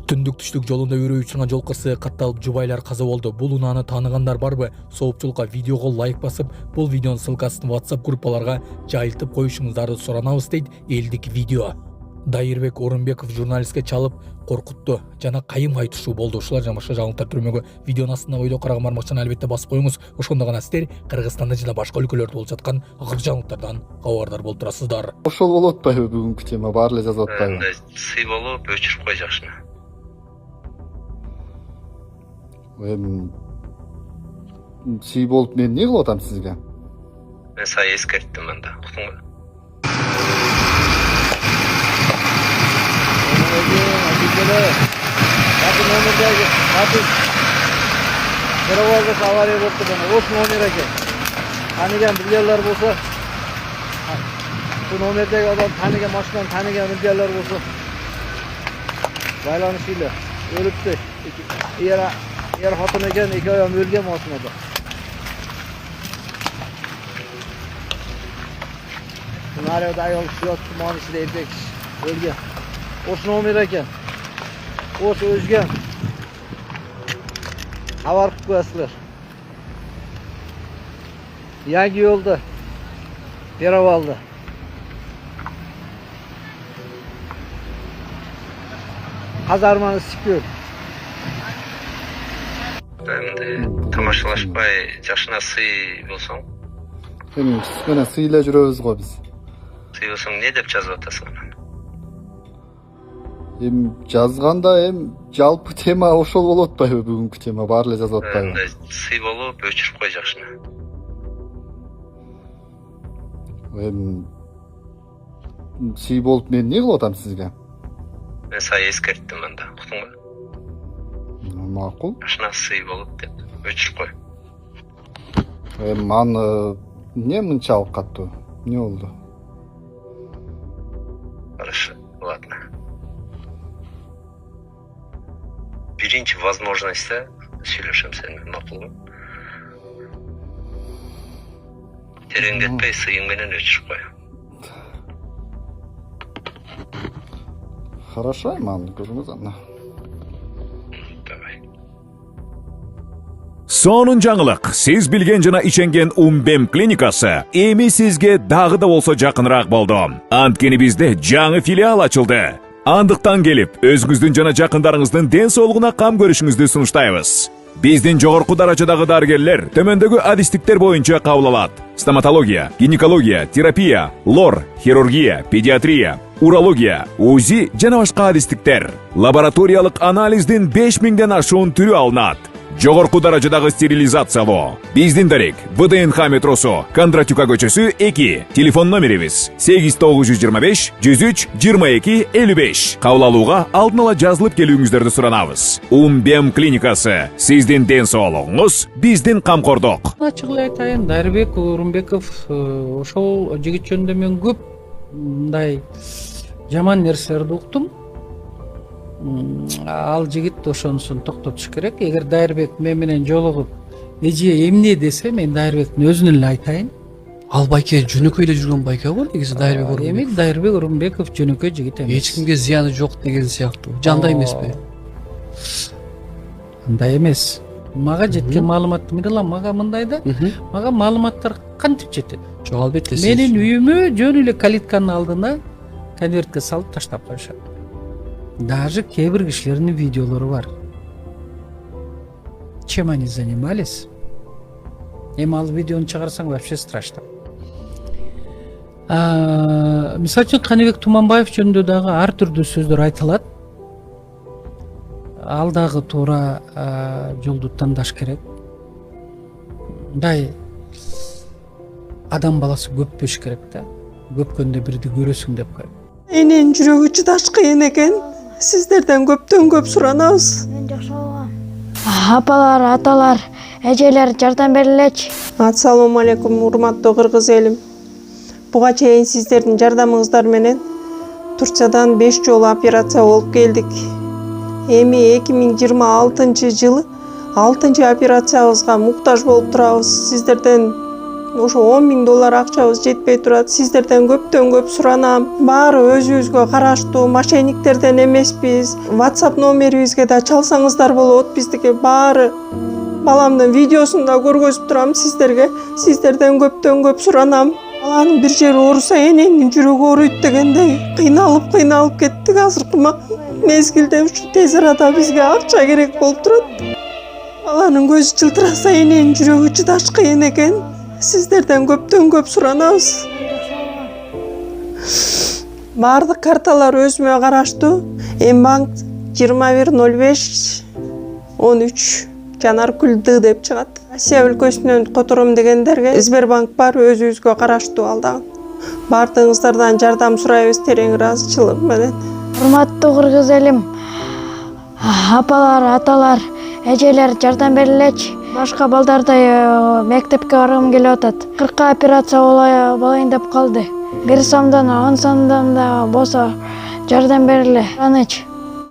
Түндүк түштүк жолунда үрөө учурган жол кырсыгы катталып жубайлар каза болду. Бул унааны тааныгандар барбы? Соопчулукка видеого лайк басып, бул видеонун ссылкасын WhatsApp группаларга жайылтып коюшуңуздарды суранабыз дейт элдик видео. Дайырбек Орунбеков журналистке чалып коркутту жана кайым айтышуу болду. Ушулар жана башка жаңылыктар түрмөгө видеонун астына ойдо караган бармакчаны албетте басып коюңуз. Ошондо гана сиздер Кыргызстанда жана башка өлкөлөрдө болуп жаткан акыркы жаңылыктардан кабардар болуп турасыздар. Ошол болуп атпайбы бүгүнкү тема, баары эле жазып атпайбы? Сый болуп өчүрүп кой жакшыны. Сый болуп мен эмне кылып атам сизге? Мен сага эскерттим анда. Уктуңбу? Авария болуп турган. Ошол номер экен. Таныган билгенлер болсо, бул номердеги адам таныган машинаны таныган билгенлер болсо, байланышыйлар. Өлүптү. Yer hatun eken iki ayağım ölgen masumada. Bunlar da ayol şu yok manisi de epek ölgen. Oşun omir eken. Oş özgen. Havar kutlasılar. Yangi yolda. Yaravalda. Kazarmanı sıkıyor. Endi tamашалашпай жакшына сый болсоң. Эми сиз менен сый эле жүрөбүз го биз. Сый болсоң эмне деп жазып атасың? Эми жазганда жалпы тема ошол болуп атпайбы бүгүнкү тема, баары эле жазып атпайбы? Сый болуп өчүрүп кой жакшыны. Сый болуп мен эмне кылып атам сизге? Мен сага эскерттим анда. Уктуңбу? Макул. Жакшына сый болуп деп өчүрүп кой. Аны эмне мынчалык каттуу? Эмне болду? Хорошо, ладно. Биринчи возможностьта сүйлөшөм сенин макулбу? Тереңдетпей сыйың менен өчүрүп кой. Хорошо, аны көрүңүз анда. Сонун жаңылык. Сиз билген жана иченген Умбем клиникасы эми сизге дагы да болсо жакыныраак болду. Анткени бизде жаңы филиал ачылды. Андыктан келип, өзүңүздүн жана жакындарыңыздын ден соолугуна кам көрүшүңүздү сунуштайбыз. Биздин жогорку даражадагы дарыгерлер төмөндөгү адистиктер боюнча кабыл алат. Стоматология, гинекология, терапия, лор, хирургия, педиатрия, урология, УЗИ жана башка адистиктер. Лабораториялык анализдин 5000ден ашуун түрү алынат. Жогорку даражадагы стерилизациялоо. Биздин дарек ВДНХ метросу, Кондратюка көчөсү 2. Телефон номерибиз 8925 103 22 55. Кабыл алууга алдын ала жазылып келүүңүздөрдү суранабыз. Умбем клиникасы. Сиздин ден соолугуңуз, биздин камкордук. Ачык эле айтайын, Дайырбек Орунбеков ошол жигит жөнүндө мен көп мындай жаман нерселерди уктум. Ал жигит ошонусун токтотуш керек. Эгер Дайырбек мен менен жолугуп эже эмне десе, мен Дайырбектин өзүнөн эле айтайын. Ал байке жөнөкөй эле жүргөн байке го, негизи Дайырбек Орунбеков. Эми Дайырбек Орунбеков жөнөкөй жигит эмес. Эч кимге зыяны жок деген сыяктуу. Жандай эмеспи? Андай эмес. Мага жеткен маалыматты мен алам. Мага мындай да. Мага маалыматтар кантип жетет? Жок, албетте. Менин үйүмө жөн эле калитканын алдына конвертке салып таштап коюшат. Даже кээ-бир кишилердин видеолору бар. Чем они занимались? Эми ал видеону чыгарсаң вообще страшно. Мисалы үчүн Каныбек Туманбаев жөнүндө дагы ар түрдүү сөздөр айтылат. Ал дагы туура жолду тандаш керек. Мындай адам баласы көппөш керек да. Көпкөндө бирди көрөсүң деп коет. Эненин жүрөгү чыдаш кыйын экен. Сиздерден көптөн көп суранабыз. Мен жакшы болом. Апалар, аталар, эжелер жардам берилечи. Ассалому алейкум, урматтуу кыргыз элим. Буга чейин сиздердин жардамыңыздар менен Турциядан 5 жолу операция болуп келдик. Эми 2026 жылы 6-операциябызга муктаж болуп турабыз. Сиздерден ошо 10 000 доллар акчабыз жетпей турат. Сиздерден көптөн көп суранам. Баары өзүбүзгө караштуу, мошенниктерден эмеспиз. WhatsApp номерибизге да чалсаңыздар болот. Биздики баары баламдын видеосун да көргөзүп турам сиздерге. Сиздерден көптөн көп суранам. Баланын бир жери ооруса эненин жүрөгү ооруйт дегендей кыйналып кеттик. Азыркы мезгилде ушу тез арада бизге акча керек болуп турат. Баланын көзү жылтыраса эненин жүрөгү чыдаш кыйын экен. Сиздерден көптөн көп суранабыз. Баардык карталар өзүмө караштуу. Мбанк 210513 Жанаркүл Д деп чыгат. Россия өлкөсүнөн котором дегендерге Сбербанк бар, өзүбүзгө караштуу ал дагы. Баардыгыңыздардан жардам сурайбыз терең ыраазычылык менен. Урматтуу кыргыз элим, апалар, аталар, эжелер жардам берилечи. Башка балдардай мектепке баргым келип атат. 40 операция болайын деп калды. 1 сомдон 10 сомдон да болсо жардам бериле. Аныч.